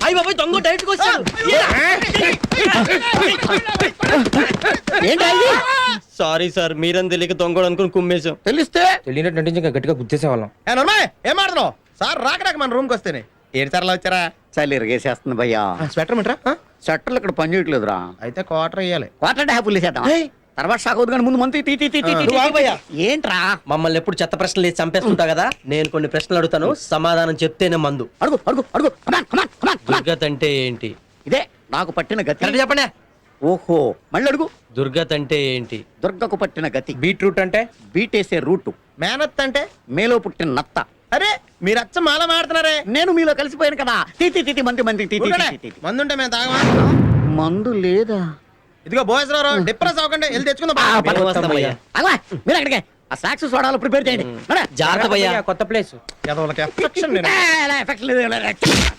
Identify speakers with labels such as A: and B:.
A: అయ్యి బాబాయ్ దొంగ డైరెక్ట్ వచ్చాడు. సారీ సార్, మీరని తెలియక దొంగ అనుకుని కుమ్మేశాం.
B: తెలిస్తే
C: తెలియనట్టు నటించి ఇంకా గట్టిగా గుర్తేసేవాళ్ళం.
B: ఏం ఆడుతున్నావు సార్? రాకడాక మన రూమ్కి వస్తేనే ఏడు సార్లు వచ్చారా?
D: చలి ఇరగేసేస్తుంది భయ్యా.
B: స్వెటర్ మిట్రా
D: షట్టర్లు ఇక్కడ పని చేయట్లేదురా.
B: అయితే క్వార్టర్ వేయాలి.
D: వాటర్ హ్యాపీలు వేసేద్దాం. తర్వాత షాక్ అవుతుంది కానీ ముందు మంత్ ఏంట్రా?
A: మమ్మల్ని ఎప్పుడు చెత్త ప్రశ్నలు వేసి చంపేస్తుంటా కదా, నేను కొన్ని ప్రశ్నలు అడుగుతాను, సమాధానం చెప్తేనే మందు.
D: అడుగు అడుగు అడుగు.
A: దుర్గత్ అంటే ఏంటి?
D: ఇదే నాకు పట్టిన గతి.
A: కరెక్ట్ చెప్పండి.
D: ఓహో మళ్ళీ అడుగు.
A: దుర్గత్ అంటే ఏంటి?
D: దుర్గకు పట్టిన గతి.
C: బీట్రూట్ అంటే
D: బీటేసే రూటు.
B: మేనత్ అంటే
D: మేలో పుట్టిన నత్త.
B: అరే మీరు అచ్చ మాల మాడుతున్నారే.
D: నేను మీలో కలిసిపోయాను కదా. తీతి మంది మంది
B: మందుంటే మేము తాగమా?
D: మందు లేదా?
B: ఇదిగో బాయ్స్ రావు డిప్రెస్ అవ్వకండి, వెళ్ళి తెచ్చుకుందాం.
A: మేము వస్తాం భయ్యా.
D: అలా మీరు అక్కడికే ఆ సాక్స్ సోడాలు ప్రిపేర్ చేయండి.
A: జాగ్రత్త భయ్యా.
C: కొత్త ప్లేస్.
B: ఎదవలకి affection నేను.
D: ఎఫెక్ట్ లేదు.